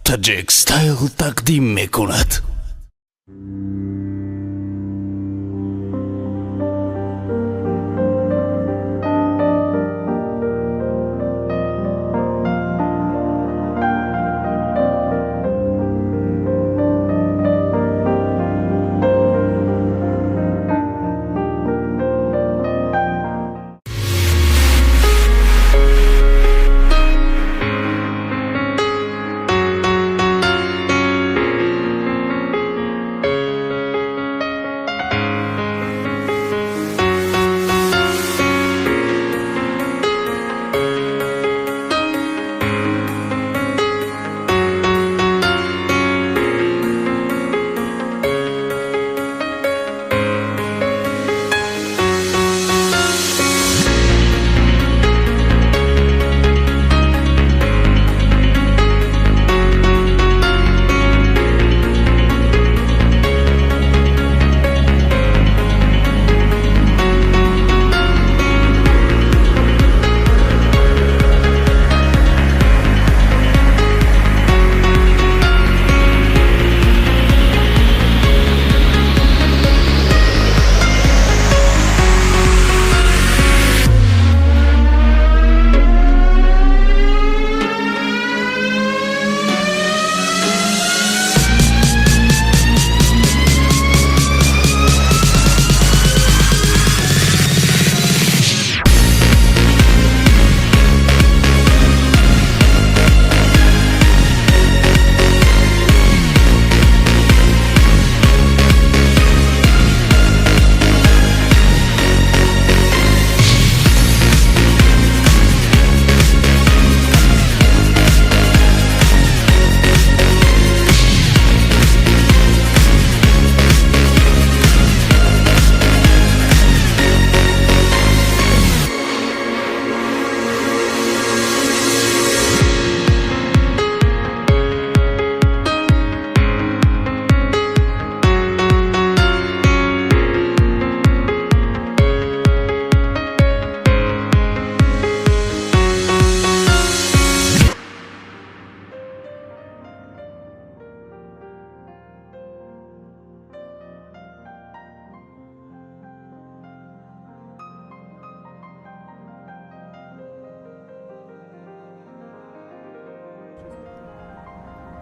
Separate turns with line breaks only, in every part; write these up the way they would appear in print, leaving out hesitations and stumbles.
تاجیک ستایل تقدیم میکند.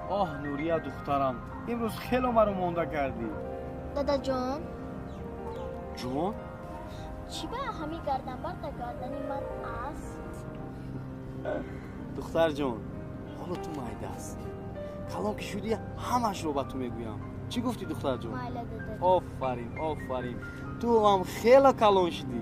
آه نوریا دخترم، امروز خیلی مرا مونده کردی.
دادا جان
جون؟
چی به همین گردن برد گردنی من است؟
دختر جان، حالا تو مایده است. کلام که شدی همش رو با تو میگویم. چی گفتی دختر جان؟
مایله دادا.
آفرین آفرین، تو هم خیلی کلان شدی.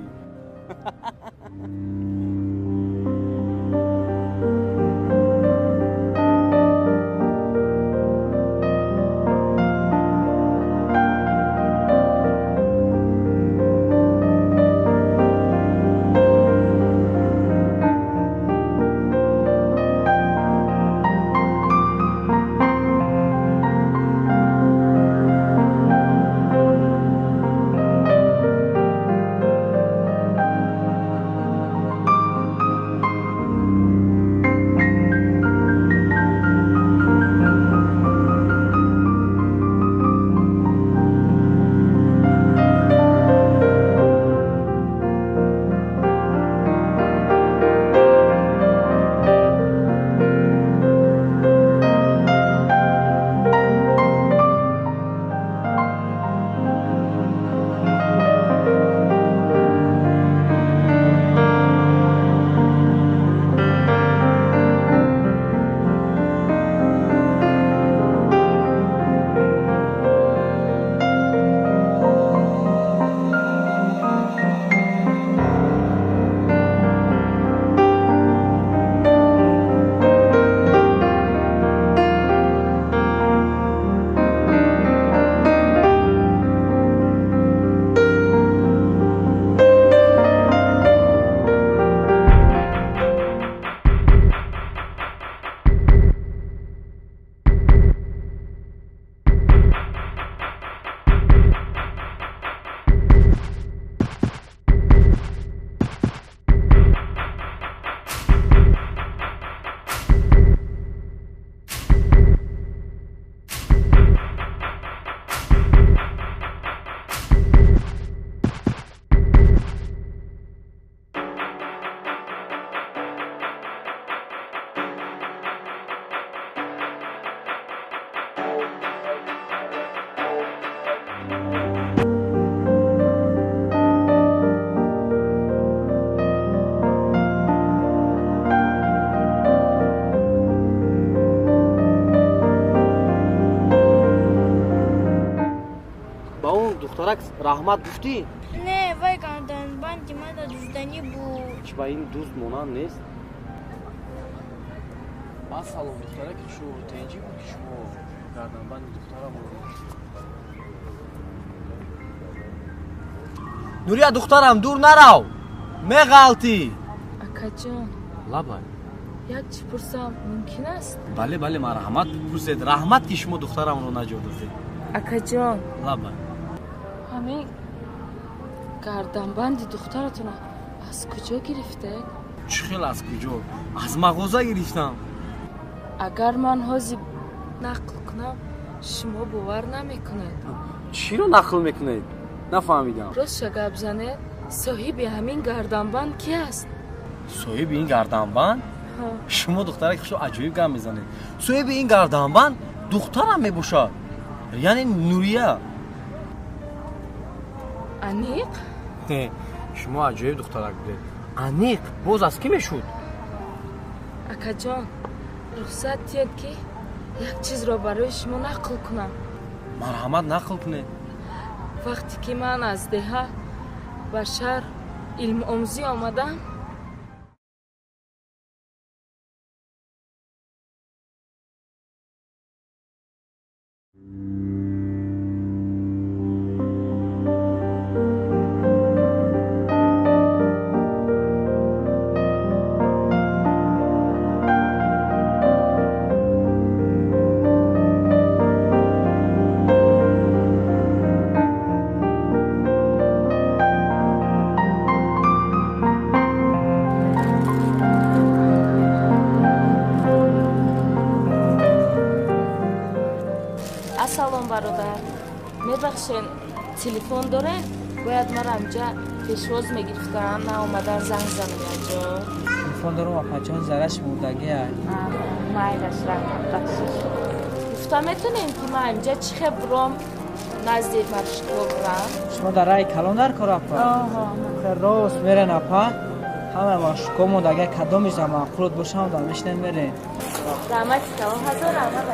برعکس رحمت گفتی؟
نه وای گردن بندی من دوستانی بود.
چی با این دوست مونان نیست؟ من سلام دختره که شو تنجی بود که شما گردن بند دختره بود. نوریا دخترم دور نرو میغلطی.
اکا جان
لابای
یک چی پرسم ممکن است؟
بله بله ما رحمت بپرسید. رحمت که شما دخترم رو نجردید.
اکا جان
لابای
همین گردنبند دخترتون از کجا گرفته؟
چی خیلی از کجا؟ از مغازه گرفتم.
اگر من حاضر نقل کنم شما باور نمیکنید.
چی رو نقل میکنید؟ نفهمیدم.
راست شگب زنه صاحب همین گردنبند کی است؟
صاحب این گردنبند؟
ها.
شما دختره که شو عجیب گم میزنید. صاحب این گردنبند دخترم میبوشد، یعنی نوریا.
انیق؟
شما عجیب دخترک بودید. انیق باز از کی میشد؟
اکا جان رخصت دید که یک چیز را برای شما نقل کنم.
مرحمت نقل کنید.
وقتی که من از دهه و شهر علم آموزی آمدم سلام برادر میبخشین تلفن داره باید من رمجا پیشواز میگرفتن نه اومدن زنگ زنم اینجا
تلفن دارم آقا جان زرش مردگی هست
مایلش بخشش گفتم میتونیم که من اینجا چی خبرم نزدیک مرشکو برم
شما در رای کلان در کار اپا که راست میرن اپا همه ماشکو مردگی کدامش در معقولت باشم در میشنن میرن
رحمتی تمام هزار رحمت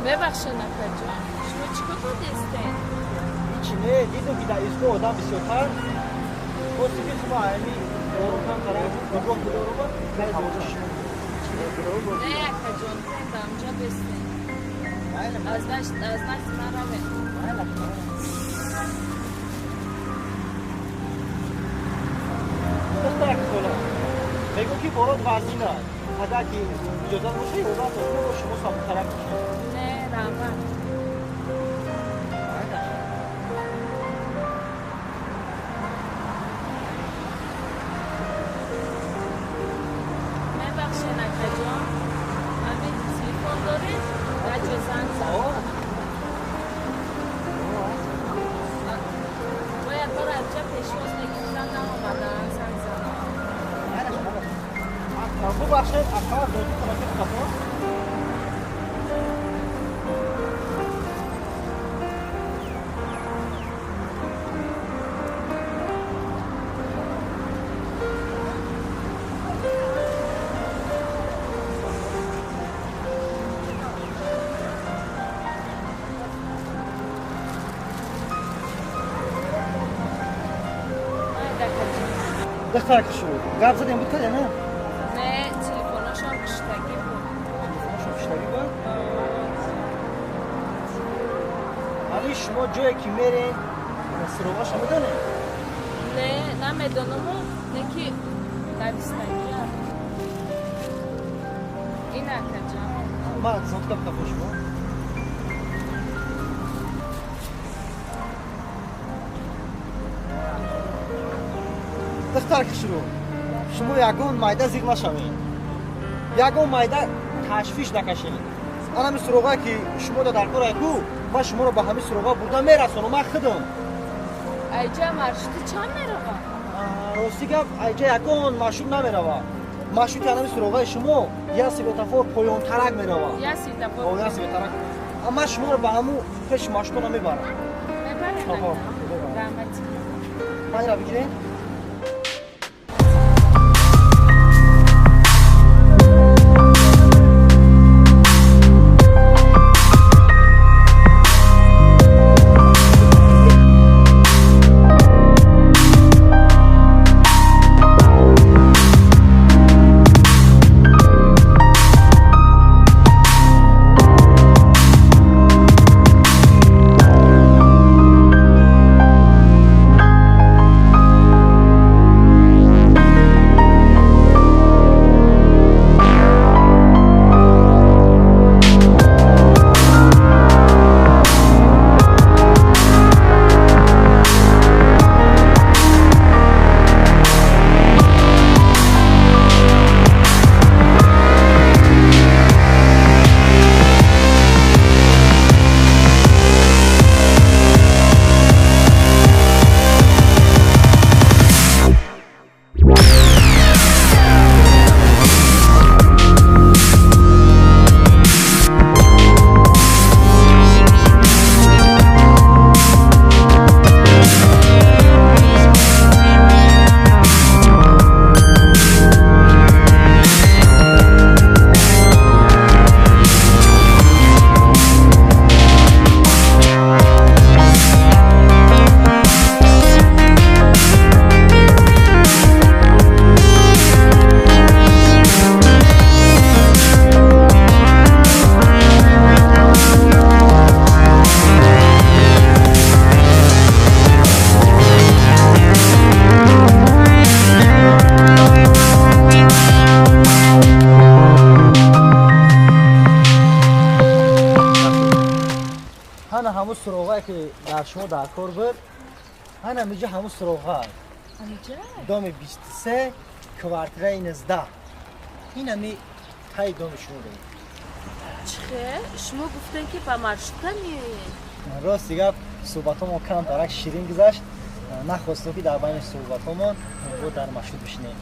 ببخشید نفر جان شما چیکار کردین؟
چیه دیدم که در ایستگاه آدم بسیارتر واسه که شما همی دارو کم کرد نگاه دارو با نه تماشاش
نه اکا جان زندم جا بستین از نشت من روه
دخترک سولا بگو که بارات ورزی نه اگر که اجازه باشه اوضاع تصمیم با شما سابق طرف میشه
نه رحمت میبخشین اکا جان همین تلفن دارید رجوع زنگ زن باید برای اینجا پیشواز نگیرن نمامدن زنگ زن
ببخشید اکا دوستی کنم که دختر که شروع گپ زدیم بود کده نه؟
نه تلفنشون قشتگی بود.
تلفنشون قشتگی بود؟ ولی شما جایی که میرین سروغاش هم میدونه؟
نه نمیدونم نکی دوستگی هم این اکجا
ما زنده کم کفش شما دختر که شروع شما یکون مایده زیگ نشوین یکون مایده تشویش نکشین انا می سروغا که شما دا در کار کو ما شما رو به همین سروغا بودن میرسونم ما خودم
ایجا مرشدی چند میروه؟
راستی گفت ایجا یکون مشروب نمیروه مشروب که همین سروغای شما یا سیبتافور پایان ترک میروه
یا سیتافور
یا سیبتافور اما شما رو به همون پیش مشروب نمیبرم
ببره
آها.
رحمتی
پنج را بگیرین همون سروغایی که در شما در کار بود هن همیجا همون سروغا
همیجا؟
دام 23 کوارتره 19 این همی تای دام شما داریم
چخه؟ شما گفتن که با مرشدتا میرین
راست دیگه صحبت ما کم درک شیرین گذشت نخواستم که در بین صحبت همون بود در مشروط بشنیم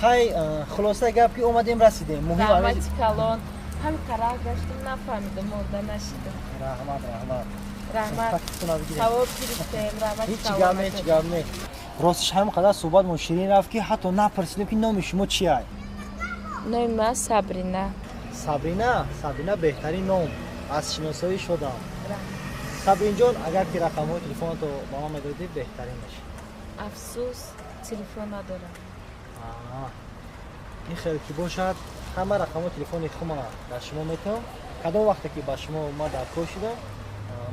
خیلی خلاصه گپ که اومدیم رسیدیم مهم
رحمتی کلان هم قرار گشتم نفهمیدم مرده نشیدم رحمت ثواب گرفتیم رحمتی کلان
هیچ گپ نه راستش همینقدر صحبت ما شیرین رفت که حتی نپرسیدیم که نام شما چیه
نام من صبرینا
صبرینا بهترین نام از شناسایی شدم صبرین جان اگر که رقم تلفن تو با ما میدادی بهترین میشه
افسوس تلفن ندارم
این خیلی که باشد همه رقم تلفن خودم در شما میتونم کدام وقتی که با شما ما در کار شدم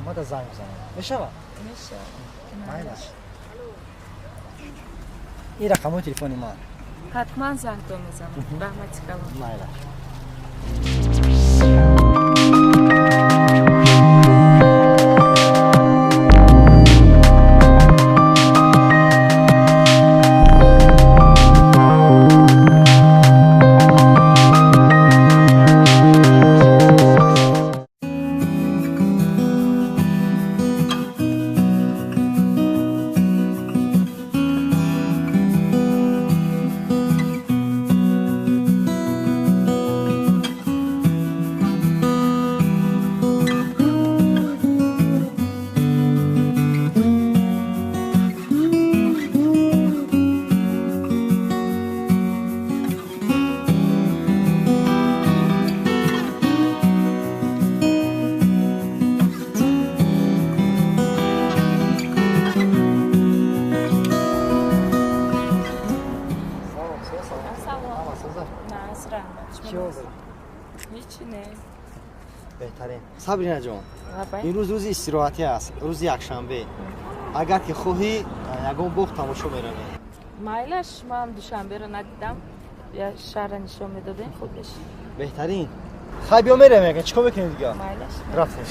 ما در زنگ بزنم میشه؟
میشه
این رقم تلفن من
حتما زنگ تو میزنم رحمتی کلان
بهترین. صبرینا جان
лабай
امروز روز استراحتی است، روز یکشنبه. اگر که خواهی یگان باغ تماشا می‌رویم.
майла шумо ҳам душанберо надидам я шаҳрро нишон медодем хуб мешид
بهترین. خب بیا می‌رویم. چیکار می‌کنیم دیگه؟
майла
رفتیم.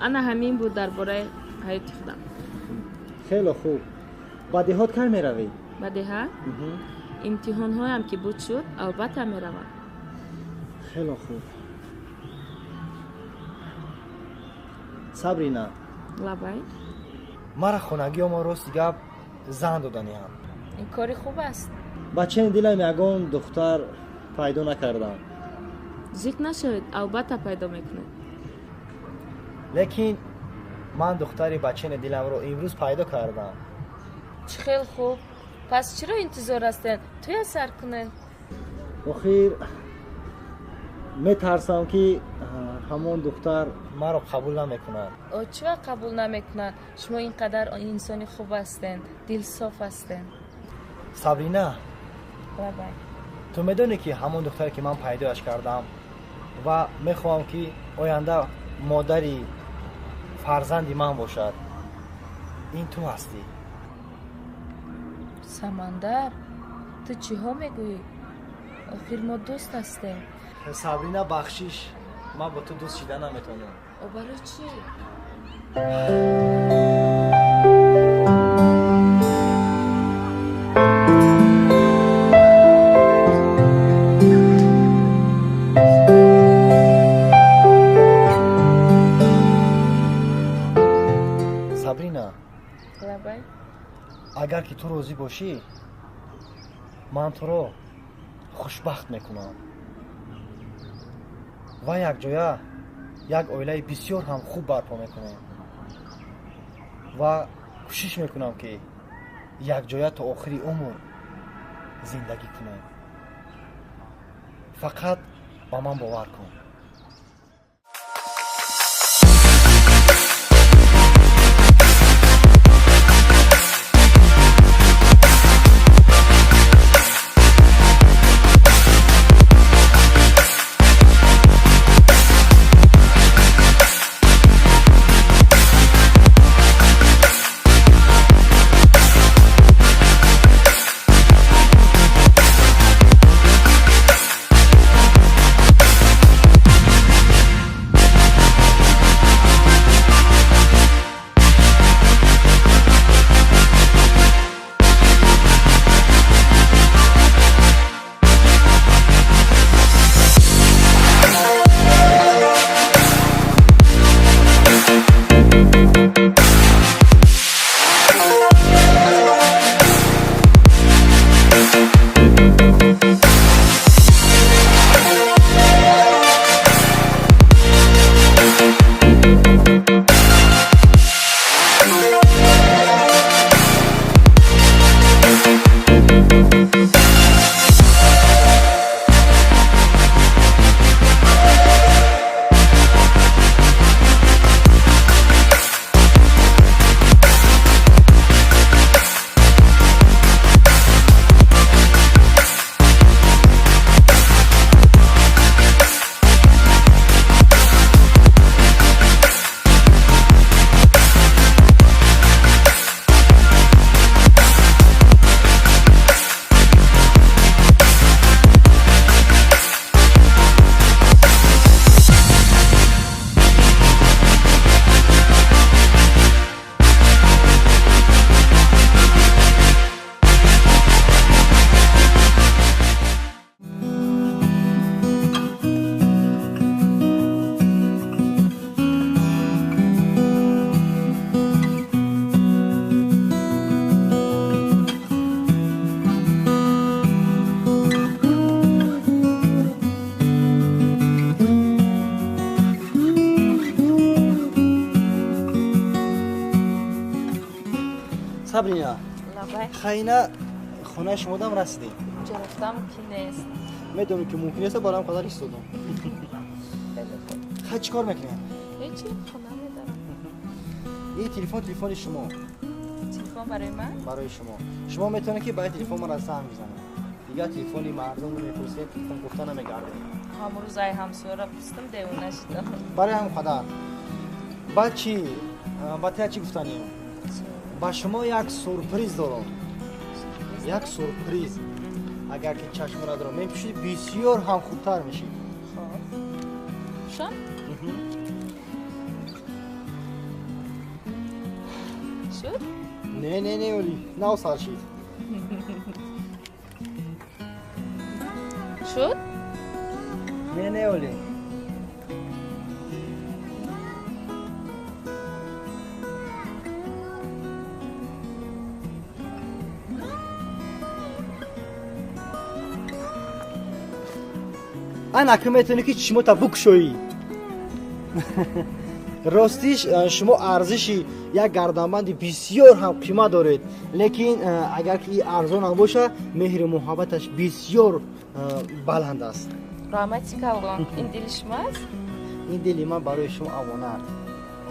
ана ҳамин буд дар бораи ҳаёти худам
خیلی خوب. با دهات کار می‌روی؟
ба деҳа имтиҳонҳоям ки буд шуд албатта меравам
خیلی خوب. صبرینا
лабай
مرا خونگی ما راست گپ زن دادنی هم.
ин кори хуб аст
بچه دلم یگان دختر پیدا نکردم.
зик нашавед албатта пайдо мекунед
لیکن من دختری بچه دلم رو امروز پیدا کردم.
чӣ хел хуб пас чиро интизор ҳастед туя сар кунед
آخر میترسم که همون دختر مرا قبول نمیکنه.
о чӣ вақт қабул намекунад шумо ин қадар инсони хуб ҳастед дилсоф ҳастед
صبرینا
лабай
تو میدونی که همون دختری که من پیداش کردم و میخوام که آینده مادری فرزندی من باشد، این تو هستی.
самандар ту чиҳо мегӯӣ охир мо дӯст ҳастем
صبرینا بخشش من با تو دوست شدن نمیتونم.
о барои чӣ
صبرینا
лабай
اگر که تو راضی باشی من تو رو خوشبخت میکنم و یک جایه یک عائله بسیار هم خوب برپا میکنم و کوشش میکنم که یک جایه تا آخری عمر زندگی کنم. فقط با من باور کن. Sabrina,
لبای
خیلی خونه شما دم رسیدیم.
اینجا رفتم که نیست.
میدونم که ممکن است برام قدر ایستادم. خیلی چیکار میکنی؟
هیچی خونه میدارم.
این تلفن شما.
تلفن برای من؟
برای شما میتونه که باید تلفن ما را زنگ بزنه. دیگه تلفنی مردم رو میپرسه تلفن گفتن نمیگرده.
همون روز ای همسایه را پرسیدم دیوونه شدم.
برای هم خدا. بعد چی؟ بعد چی گفتنیم؟ با شما یک سورپریز دارم. یک سورپریز. اگر که چشم را دارم میپوشید بسیار هم خوبتر میشید.
خب. شان؟ شد؟
نه اولی. نه سر شید.
شد؟
نه اولی. انا که میتونی که شما تا بکشویی. راستیش شما ارزشی یک گردنبند بسیار هم قیمت دارید، لیکن اگر که این ارزان هم باشه مهر محبتش بسیار بلند است.
رحمتیکالله این دل شماست؟
این دل من برای شما امانت.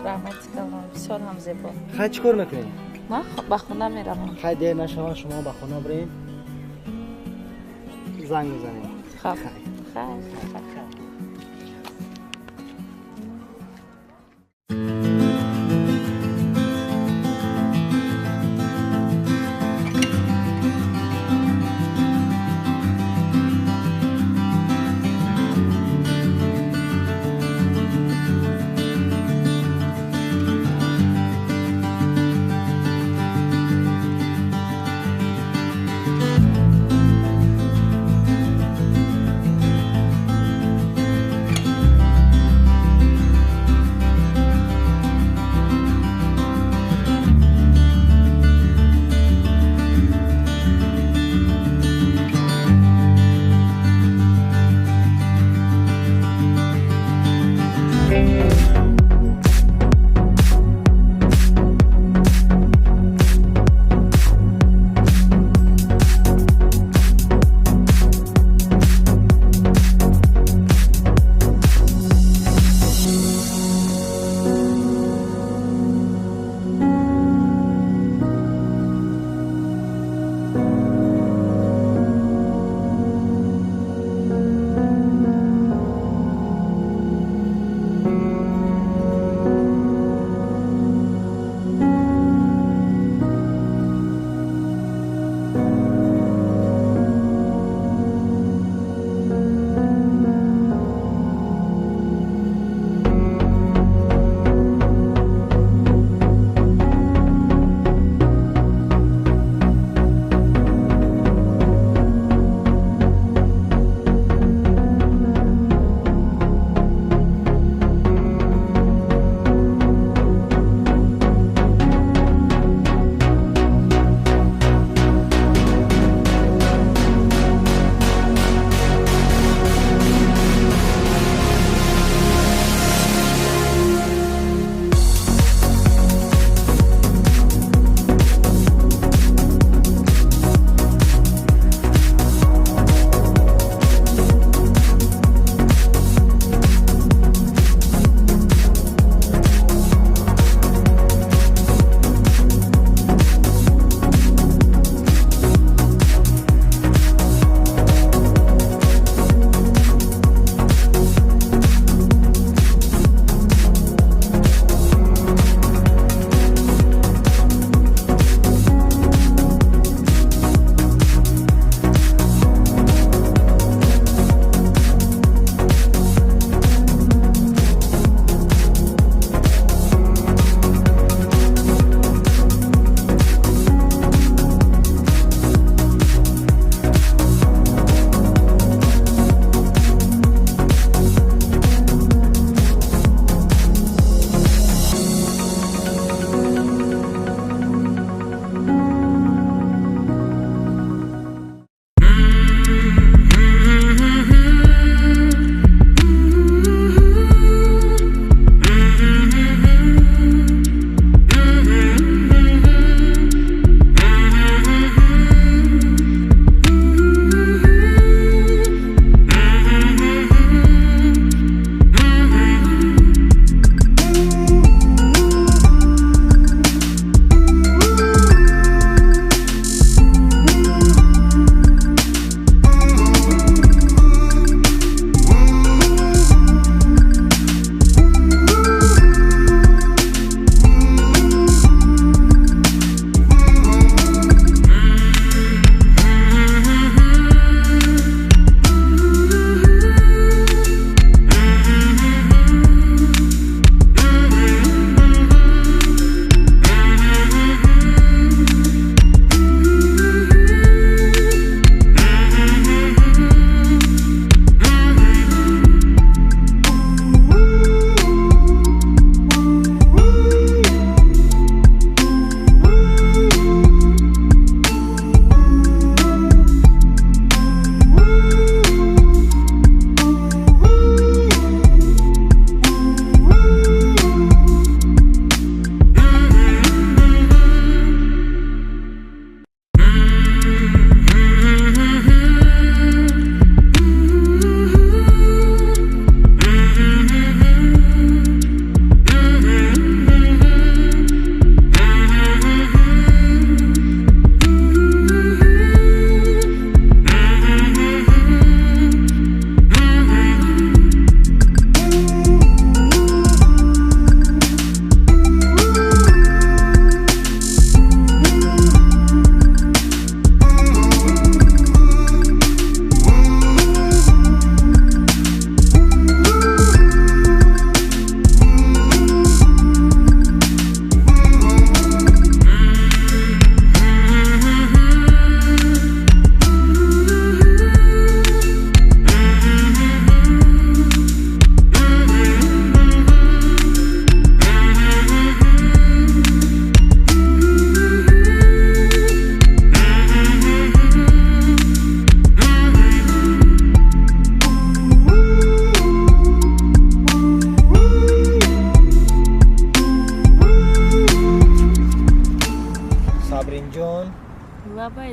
رحمتیکالله بسیار هم زیبا.
خیلی چیکار میکنید؟
من به خونه میروم.
خیلی دیر نشود شما به خونه برین زنگ میزنید.
خب. خیلی.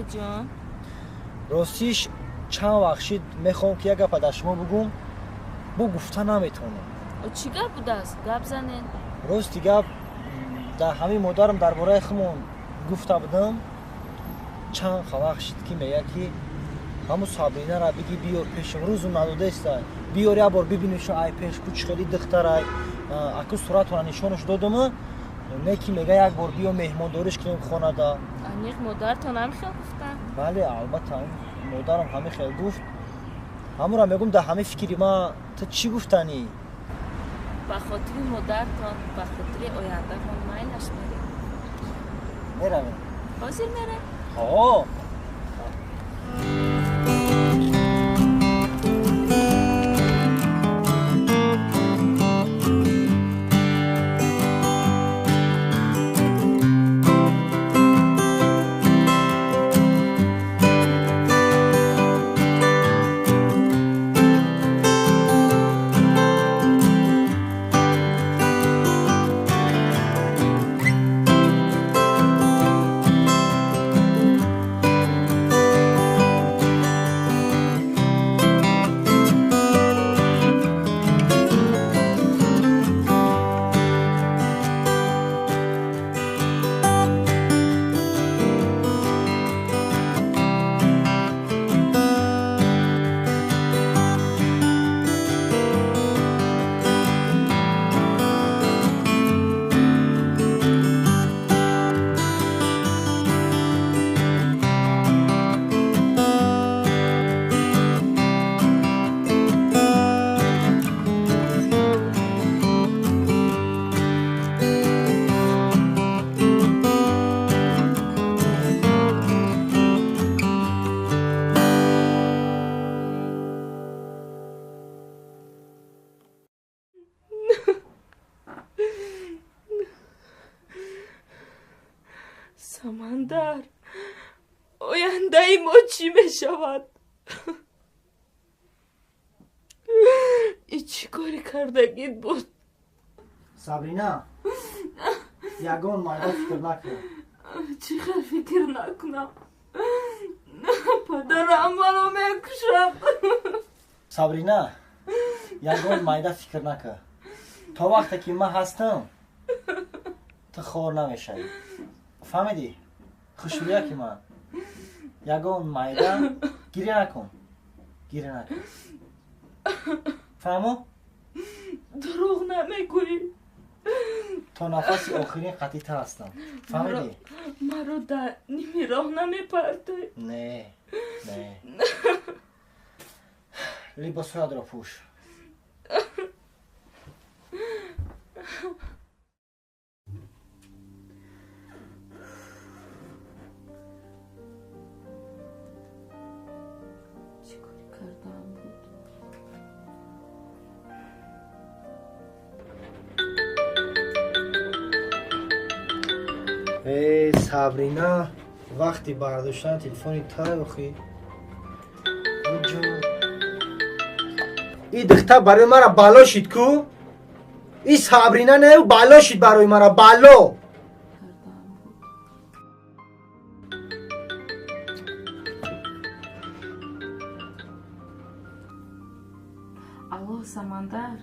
جان
راستیش چند وقت شد میخوام که یک گپ در شما بگم بو گفتن نمیتونم.
چی گپ بوده است؟ گپ زنین.
راستی گپ در همین مادرم درباره خمون گفته بودم. چند وقت شد که میگه که همون صابرینه را بگی بیار پیشم روزم نداده است. بیار یه بار ببینیش ای پیش کوچ خیلی دخترای اكو صورت را نشونش دادم. نکی میگه یک بار بیا مهمانداریش کنیم خانه دا.
انیق مادرتون هم خیلی گفتن؟
بله البته مادرم همه خیلی گفت. همون را میگم در همه فکری ما تو چی گفتنی؟
به خاطر مادرتان به خاطر آینده من میلش میره.
میره
حاضر میره؟
ها
سمندر آینده ما چی میشود؟ ای چی کاری کردگید بود؟
صابرینا یگان مایده فکر نکن.
چی خیلی فکر نکنم؟ پدرم منو میکشد.
صابرینا یگان مایده فکر نکن. تا وقتی که من هستم تو خور نمیشی. فهمیدی؟ خوشویه که من یگان مایده گیره نکن. گیره نکن. فهمو؟
دروغ نمیگویی.
تا نفس آخرین قطیته هستم. فهمیدی؟
مرا در نیمی راه نمیپرده.
نه نه لباس را در پوش.
چی کاری کردم بود؟
ای صابرینا وقتی برداشتن تلفنی تای بخی این دختر برای مرا بالا شید کو؟ این صابرینا نه بالا شید برای مرا بالا.
الو سمندر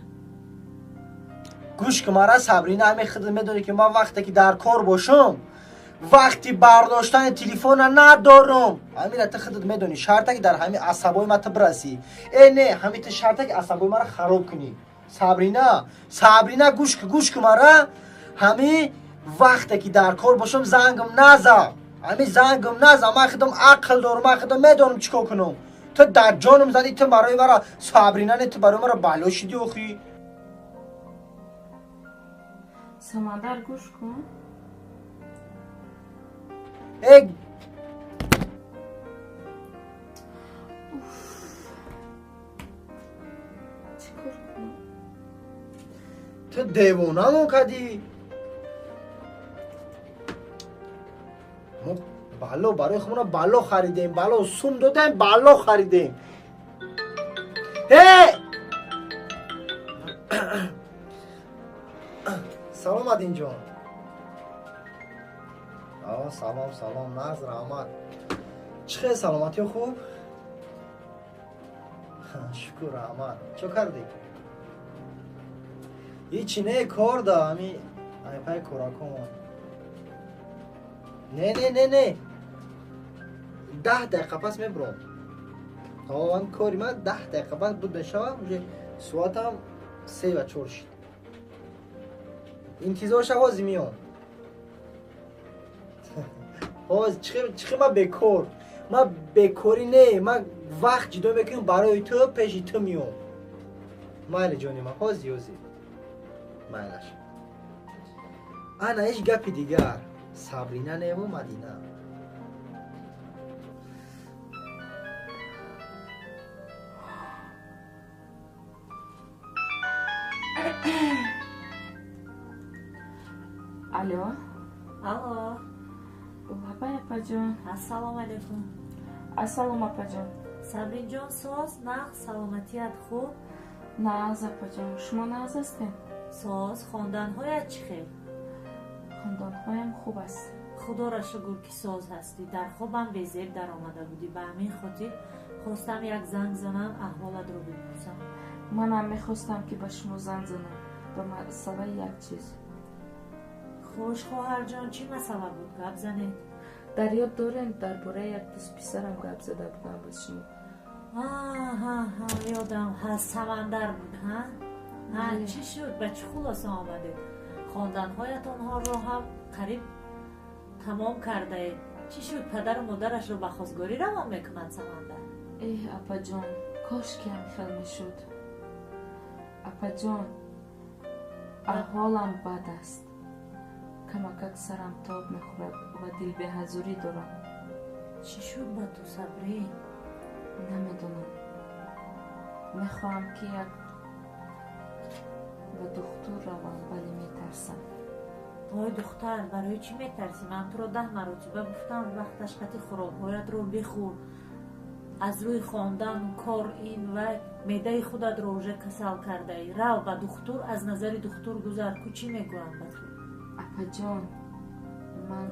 گوش که مرا صابرینا همه خود میدونی که ما وقتی که در کار باشم وقتی برداشتن تلفن ندارم. همین تا خودت میدونی شرطه که در همین عصبای ما تو برسی. ای نه همین تا شرطه که عصبای ما را خراب کنی. صابرینا گوش که مرا همین وقتی که در کار باشم زنگم نزا. همین زنگم نزا. من خودم عقل دارم. من خودم میدونم چیکار کنم. تو در جانم زدی تو برای مرا صابرینا نه تو برای مرا بالا شدی اخی.
سمندر گوش کن.
ای
چیکار کنم؟
تو دیوانه مو کدی. ما بالا برای خمونا بالا خریدیم. بالا سوم دادیم. بالا خریدیم. هی سلام عدین جان. سلام نظر آمد. چه سلامتی خوب؟ شکر رحمت. چه کردی؟ هیچی نه کار دا همی پای کراکم. نه 10 دقیقه پس میبرم. آن کاری من 10 دقیقه بعد بود بشم میشه ساعتم 3 و 4 شد. انتظار شوازی میام. باز چخه من بکار. من بکاری نه. من وقت جدا میکنم برای تو پیش تو میام. مایل جانی من حاضی مایلش. انا هیچ گپی دیگر. صبرینه نیمو مدینه.
الو
الو
апа ҷон
ассалому алайкум.
ассалом апа ҷон.
Сабрин ҷон соз нақ саломатият хуб?
нааз апа ҷон, шумо нааз ҳастем?
Соз хонданҳоят чӣ хел?
хондонҳоям хуб аст.
худоро шукр ки соз ҳастӣ. Дар хобам безеб даромада будӣ. Ба ҳамин хотир хостам як занг занам аҳволатро бипурсам.
манам мехостам ки ба шумо занг занам ба масъалаи як чиз.
хуш хоҳарҷон, чӣ масъала буд? Гап занед.
дар ёд дорем дар бораи як дӯст писарам гап зада будам ба шумо.
ёдам ҳаст. Самандар буд ҳа?
Бале.
Чӣ шуд? Ба чӣ хулоса омадед? хонданҳоят онҳоро ҳам қариб тамом кардаед. Чӣ шуд? Падару модарашро ба хостгорӣ равон мекунад Самандар?
апа ҷон, кошки ҳамихел мешуд. апа ҷон, аҳволам бад аст. камакак сарам тоб мехӯрад ва дилбеҳазурӣ дорам.
Чӣ шуд ба ту Сабрин?
намедонам. мехоҳам ки як ба духтур равам, вале метарсам.
ой духтар, барои чӣ метарсӣ? Ман туро 10 маротиба гуфтам вақташ қати хӯрокҳоятро бихӯр. аз рӯи хондану кор ин ва меъдаи худатро уже касал кардаӣ. рав ба духтур, аз назари духтур гузар. ку чӣ мегӯям ба ту?
апа ҷон, ман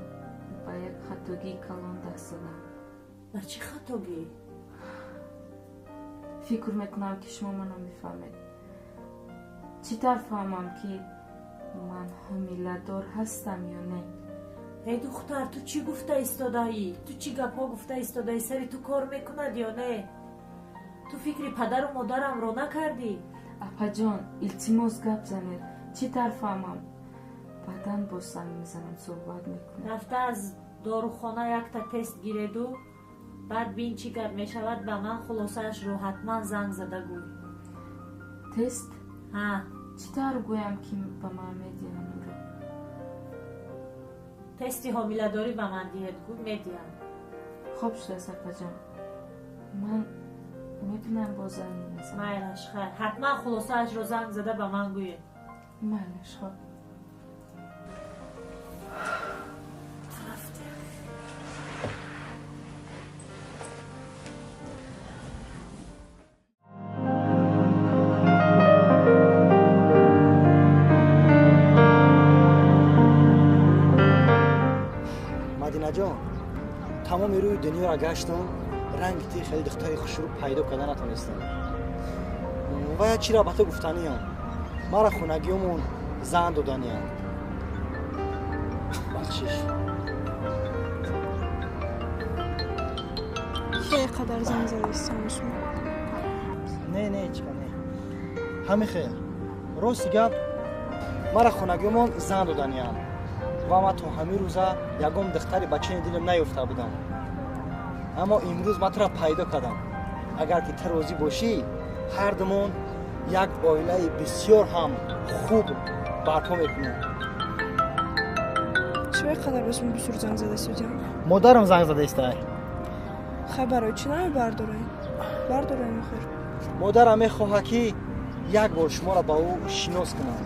ба як хатогии калон даст задам.
ба чӣ хатогӣ?
фикр мекунам ки шумо маро мефаҳмед. чӣ тавр фаҳмам ки ман ҳомиладор ҳастам ё не?
эй духтар, ту чӣ гуфта истодаӣ? Ту чӣ гапҳо гуфта истодаӣ? Сари ту кор мекунад ё не? Ту фикри падару модарамро накардӣ?
апа ҷон, илтимос гап занед. чӣ тавр фаҳмам? баъдан бо сам мезанам, суҳбат мекунам.
рафта аз дорухона якта тест гиреду, баъд бин чӣ гап мешавад. Ба ман хулосаашро ҳатман занг зада гӯй.
тест?
ҳа,
чӣ тавр гӯям ки ба ман медиҳам инро?
тести ҳомиладорӣ ба ман диҳед гӯй, медиҳам.
хоб шудааст апа ҷон, ман метунам бо занг мезанам.
майлаш хайр, ҳатман хулосаашро занг зада ба ман гӯед.
майлаш хоб.
مدینه‌جان تمام روی دنیا را گشتم رنگ تی خیلی دختری خوش رو پیدا کردن نتونستم و یا چی را به تو گفتنیم مرا خونگیمون زن دادنیم بخشش
خیلی قدر زنگ زدستم شما
نه چیکار نه همین خیر راست گپ مرا خونگیمون زن دادنیم و ما تو همین روزا یکم دختری بچه دیدم نیفته بودم اما امروز ما تو را پیدا کردم اگر که تو راضی باشی هر دومون یک عائله بسیار هم خوب برپا میکنیم
چه قدر بهشون بسیار زنگ زده سوجم
مادرم زنگ زده است
خبرای چی نمی بردارین خیر
مادرم میخواهد که یک بار شما را با او شناس کنم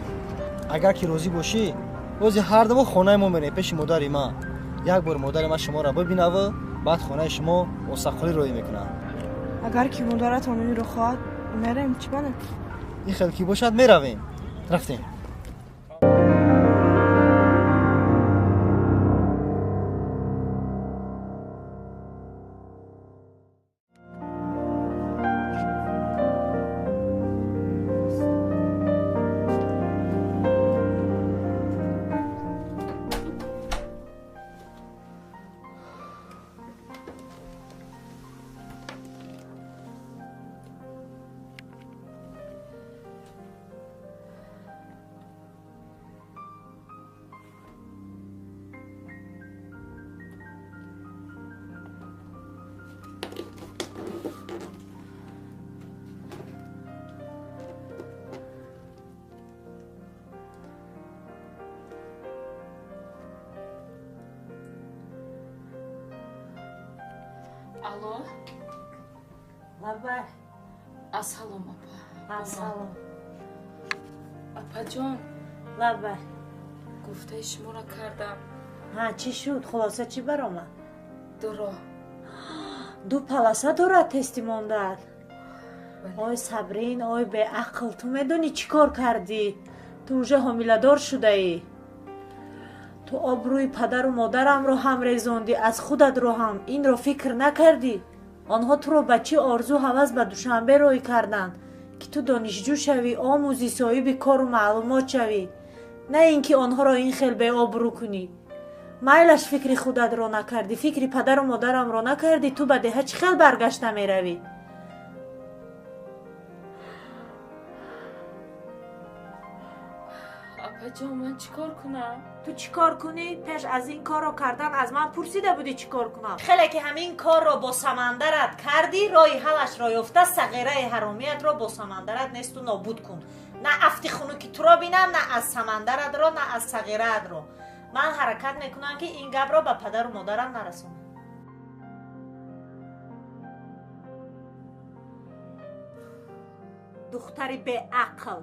اگر که راضی باشی روزی هر دو خانه ما میریم پیش مادر ما یک بار مادر ما شما را ببینه و بعد خانه شما مستقلی روی میکنه
اگر که مادرت همین رو خواهد میریم چی بانه؟
این خیلی باشد میرویم رفتیم
алло,
лавай
ассалом апа.
ассалом
Апаҷон,
лавай
гуфтаи шуморо кардам.
ҳа чӣ шуд хулоса чӣ баромад
Дуро.
2 паласа дорад тести мондаат ой сабрин ой беақл ту медонӣ чӣ кор кардӣ ту уже ҳомиладор шудаӣ ту обрӯи падару модарамро ҳам резондӣ аз худатро ҳам инро фикр накардӣ онҳо туро ба чӣ орзу ҳавас ба душанбе рой карданд ки ту донишҷӯ шавӣ омӯзӣ соҳиби кору маълумот шавӣ на ин ки онҳоро ин хел беобрӯ кунӣ майлаш фикри худатро накардӣ фикри падару модарамро накардӣ ту ба деҳа чӣ хел баргашта меравӣ
Апаҷон, ман чӣ кор кунам?
ту чӣ кор кунӣ пеш аз ин корро кардан аз ман пурсида будӣ чӣ кор кунам хеле ки ҳамин корро бо самандарат кардӣ роҳи ҳалашро ёфта сағираи ҳаромиятро бо самандарат несту нобуд кун на афти хунуки туро бинам на аз самандаратро на аз сағираатро ман ҳаракат мекунам ки ин гапро ба падару модарам нарасонам духтари беақл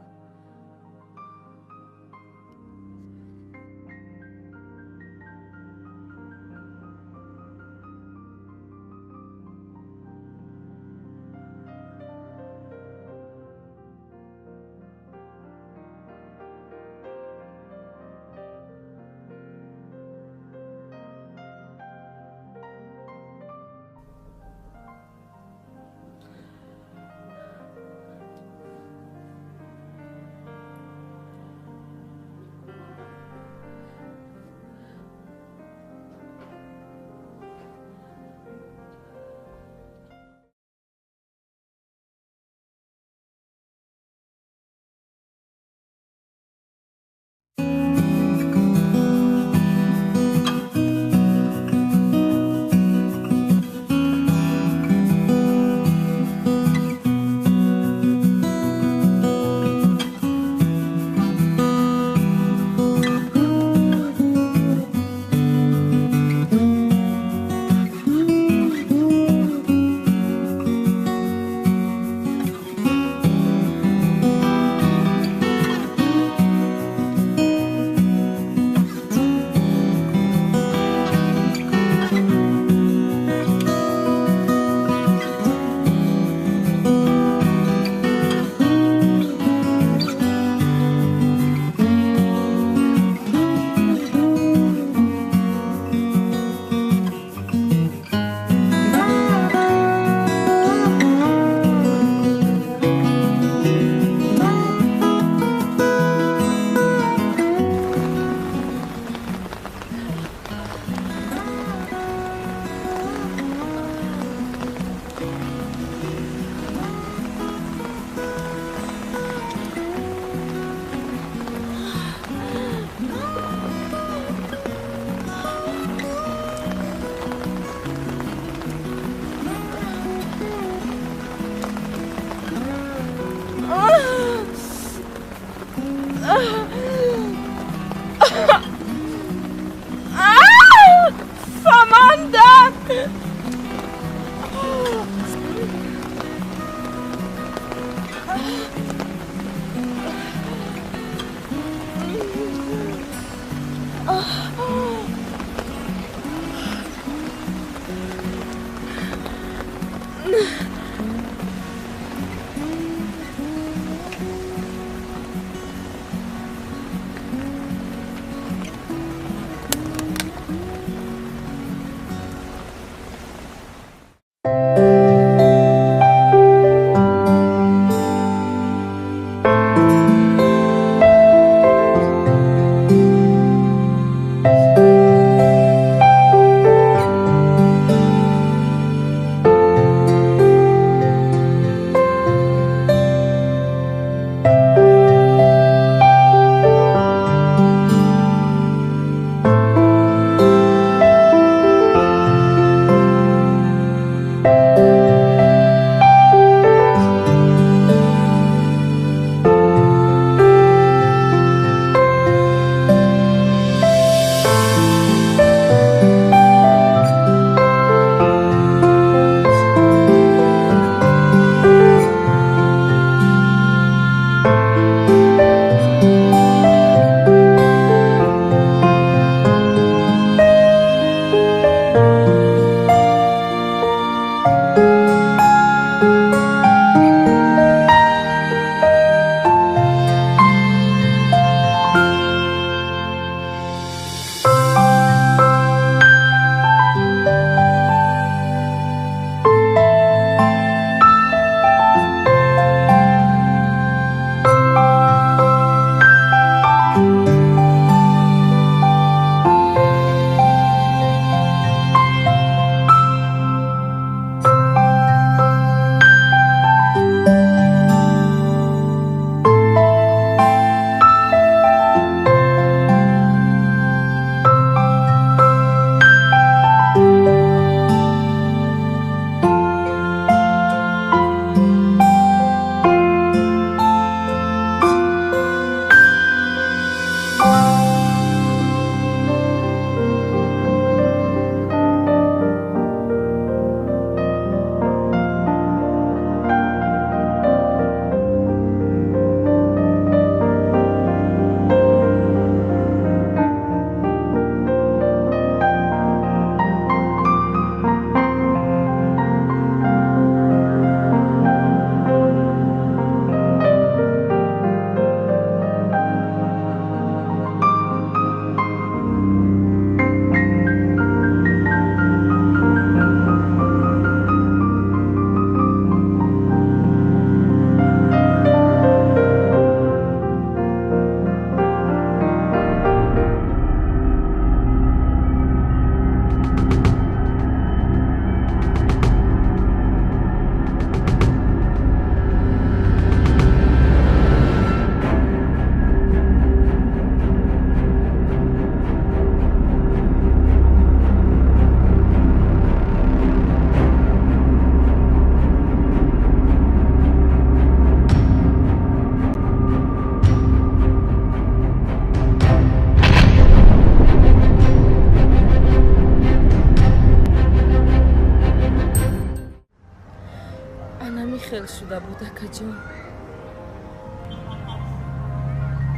фейл шуда буд акаҷон.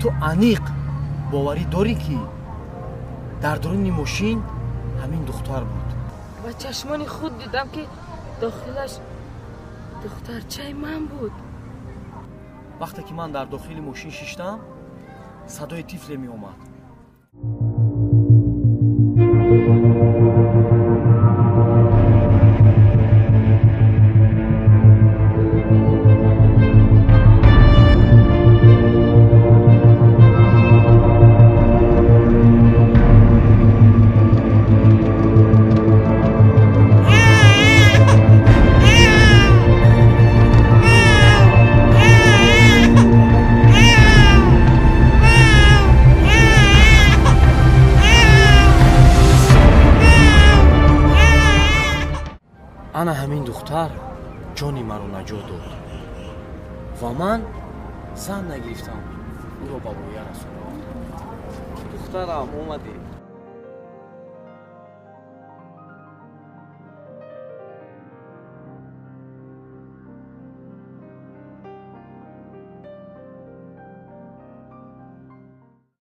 ту аниқ боварӣ дорӣ ки дар дурuni мошин ҳамин духтар буд?
ба чашмони худ дидам ки дохилаш духтарчаи ман буд.
вақте ки ман дар дохили мошин шиштам, садои тифле меомад. ана ҳамин духтар ҷони маро наҷот дод ва ман зан нагирифтам ӯро ба воя расонам. духтарам омадӣ.